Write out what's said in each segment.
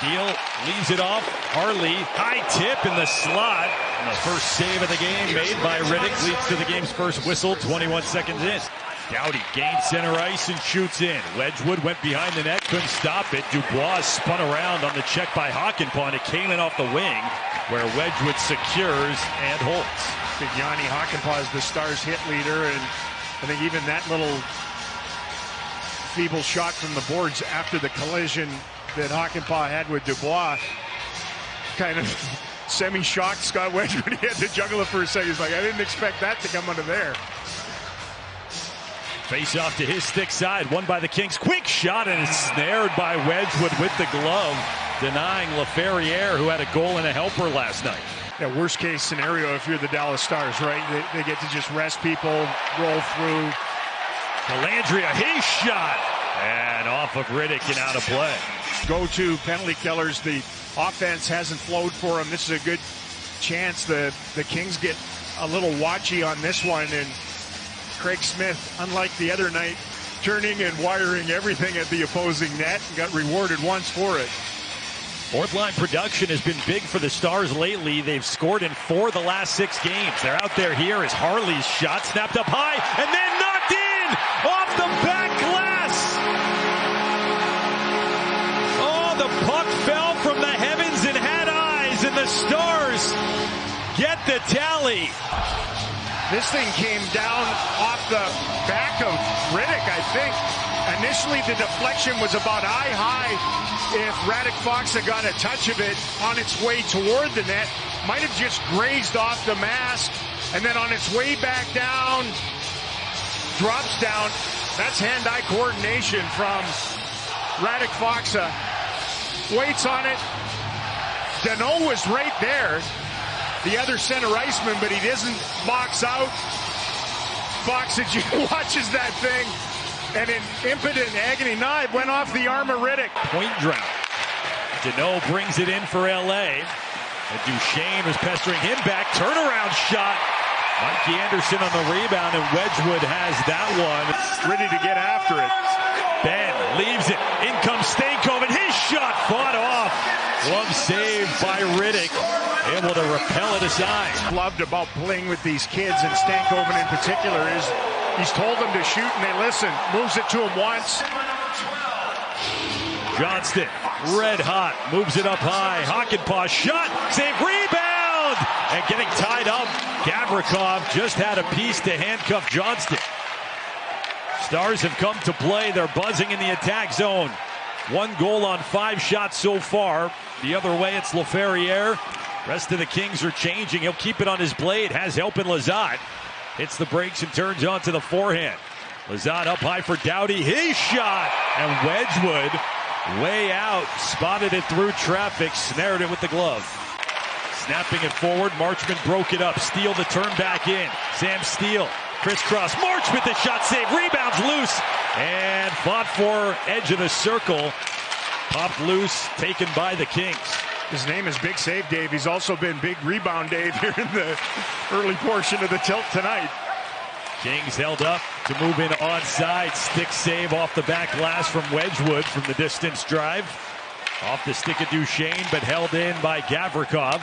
Steele leaves it off. Harley, high tip in the slot. And the first save of the game made by Riddick leads to the game's first whistle, 21 seconds in. Doughty gains center ice and shoots in. Wedgwood went behind the net, couldn't stop it. Dubois spun around on the check by Hakanpää, and it came in off the wing, where Wedgwood secures and holds. I think Jani Hakanpää is the Stars hit leader, and I think even that little feeble shot from the boards after the collision that Hakanpää had with Dubois kind of semi-shocked Scott Wedgwood. He had to juggle it for a second. He's like, I didn't expect that to come out of there. Face off to his stick side, won by the Kings. Quick shot, and it's snared by Wedgwood with the glove, denying Laferriere, who had a goal and a helper last night. Yeah, worst case scenario if you're the Dallas Stars, right? They get to just rest people, roll through. Dellandrea, his shot, and off of Riddick and out of play. Go to penalty killers. The offense hasn't flowed for them. This is a good chance the Kings get a little watchy on this one, and Craig Smith, unlike the other night, turning and wiring everything at the opposing net, and got rewarded once for it. Fourth line production has been big for the Stars lately. They've scored in 4 of the last 6 games. They're out there here as Harley's shot snapped up high and then knocked in off the back glass. Oh, the puck fell from the heavens and had eyes, and the Stars get the tally. This thing came down off the back of Riddick, I think. Initially, the deflection was about eye-high. If Radek Faksa got a touch of it on its way toward the net, might have just grazed off the mask, and then on its way back down, drops down. That's hand-eye coordination from Radek Faksa. Waits on it. Danault was right there, the other center iceman, but he doesn't box out. Faksa watches that thing, and in impotent agony, it went off the arm of Riddick. Point drought. Danault brings it in for LA. And Duchesne is pestering him back. Turnaround shot. Mikey Anderson on the rebound, and Wedgwood has that one. Ready to get after it. Ben leaves it. In comes Stankoven, and his shot fought off. Glove saved by Riddick. Able to repel it aside. Loved about playing with these kids, and Stankoven in particular, is he's told them to shoot and they listen. Moves it to him once. Johnston, red hot, moves it up high. Hakanpää shot, save, rebound! And getting tied up, Gavrikov just had a piece to handcuff Johnston. Stars have come to play. They're buzzing in the attack zone. 1 goal on 5 shots so far. The other way, it's Laferriere. Rest of the Kings are changing. He'll keep it on his blade. Has help in Lizotte. Hits the brakes and turns onto the forehand. Lizotte up high for Doughty. His shot! And Wedgwood way out. Spotted it through traffic. Snared it with the glove. Snapping it forward. Marchment broke it up. Steele the turn back in. Sam Steele. Crisscross. Marchment the shot save. Rebounds loose. And fought for edge of the circle. Popped loose. Taken by the Kings. His name is Big Save Dave. He's also been Big Rebound Dave here in the early portion of the tilt tonight. Kings held up to move in onside. Stick save off the back glass from Wedgwood from the distance drive. Off the stick of Duchesne, but held in by Gavrikov.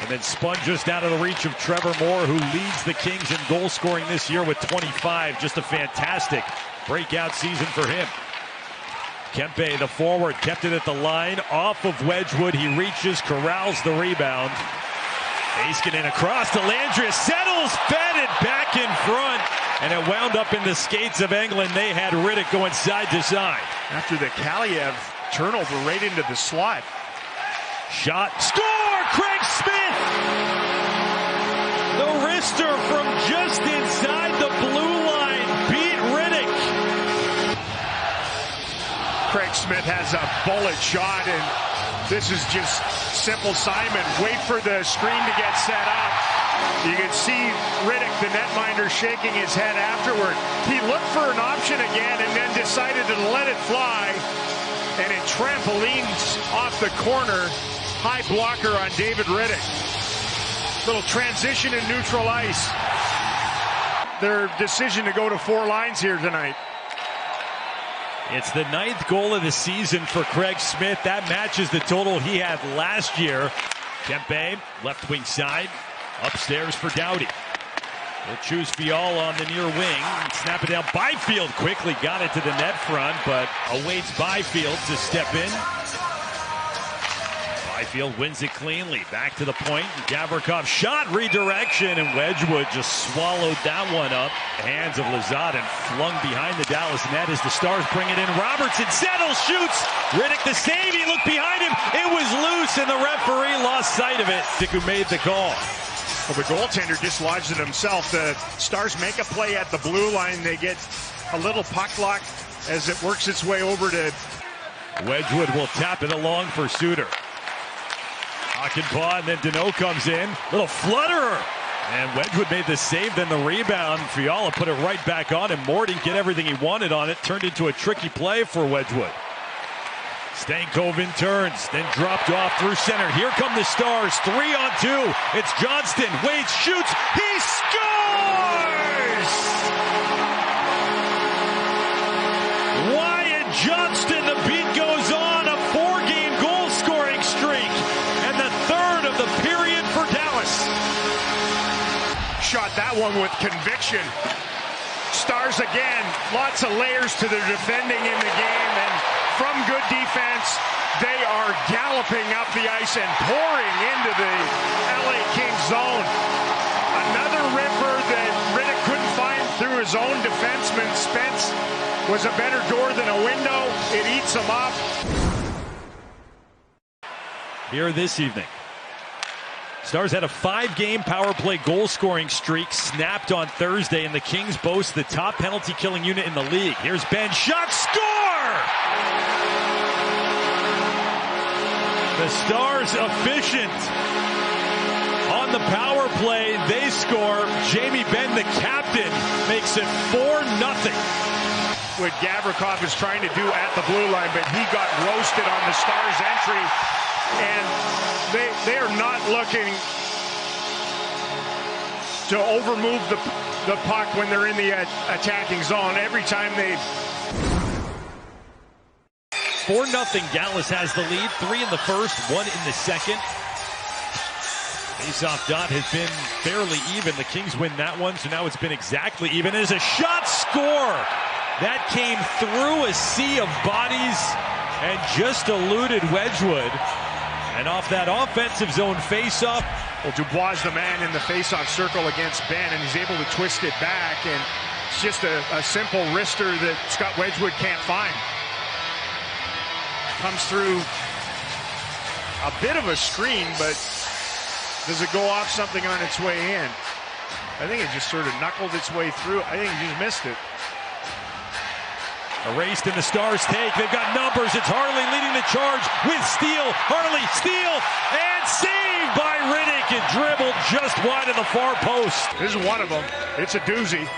And then spun just out of the reach of Trevor Moore, who leads the Kings in goal scoring this year with 25. Just a fantastic breakout season for him. Kempe, the forward, kept it at the line. Off of Wedgwood, he reaches, corrals the rebound. Heiskanen across to Dellandrea, settles, fed it back in front, and it wound up in the skates of England. They had Riddick going side to side. After the Kaliev turnover right into the slot. Shot, score! Craig Smith! The wrister from just inside the blue line beat Riddick. Craig Smith has a bullet shot, and this is just simple Simon. Wait for the screen to get set up. You can see Riddick, the netminder, shaking his head afterward. He looked for an option again and then decided to let it fly. And it trampolines off the corner. High blocker on David Riddick. Little transition in neutral ice. Their decision to go to 4 lines here tonight. It's the 9th goal of the season for Craig Smith. That matches the total he had last year. Kempe, left wing side, upstairs for Doughty. He'll choose Fiala on the near wing. Snap it down. Byfield quickly got it to the net front, but awaits Byfield to step in. Byfield wins it cleanly. Back to the point. Gavrikov shot, redirection, and Wedgwood just swallowed that one up. Hands of Lazat and flung behind the Dallas net as the Stars bring it in. Robertson settles, shoots. Riddick the save. He looked behind him. It was loose, and the referee lost sight of it. Who made the call. Well, the goaltender dislodged it himself. The Stars make a play at the blue line. They get a little puck lock as it works its way over to Wedgwood. Will tap it along for Suter. Hakanpää, and then Danault comes in. Little flutterer. And Wedgwood made the save, then the rebound. Fiala put it right back on him. Moore didn't get everything he wanted on it. Turned into a tricky play for Wedgwood. Stankoven turns, then dropped off through center. Here come the Stars, 3-on-2. It's Johnston, waits, shoots, he scores! Wyatt Johnston, the beat goes on, a 4-game goal-scoring streak, and the 3rd of the period for Dallas. Shot that one with conviction. Stars again, lots of layers to their defending in the game, and from good defense, they are galloping up the ice and pouring into the LA Kings zone. Another ripper that Riddick couldn't find through his own defenseman. Spence was a better door than a window. It eats him up. Here this evening, Stars had a 5-game power play goal-scoring streak snapped on Thursday, and the Kings boast the top penalty-killing unit in the league. Here's Ben, shot, score! The Stars efficient on the power play. They score. Jamie Benn, the captain, makes it 4-0. What Gavrikov is trying to do at the blue line, but he got roasted on the Stars entry, and they are not looking to overmove the puck when they're in the attacking zone. Every time they 4-0. Dallas has the lead. 3 in the first, 1 in the second. Faceoff dot has been fairly even. The Kings win that one, so now it's been exactly even. There's a shot, score! That came through a sea of bodies and just eluded Wedgwood. And off that offensive zone faceoff. Well, Dubois is the man in the faceoff circle against Ben, and he's able to twist it back. And it's just a simple wrister that Scott Wedgwood can't find. Comes through a bit of a screen, but does it go off something on its way in? I think it just sort of knuckled its way through. I think he just missed it. Erased in the Stars take. They've got numbers. It's Harley leading the charge with Steele. Harley, Steele, and saved by Riddick. It dribbled just wide of the far post. This is one of them. It's a doozy.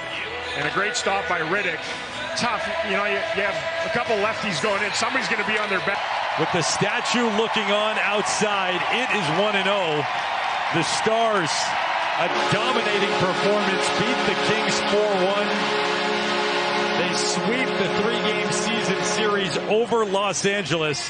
And a great stop by Riddick. Tough. You know, you have a couple lefties going in. Somebody's going to be on their back. With the statue looking on outside, it is 1-0. The Stars, a dominating performance, beat the Kings 4-1. They sweep the 3-game season series over Los Angeles.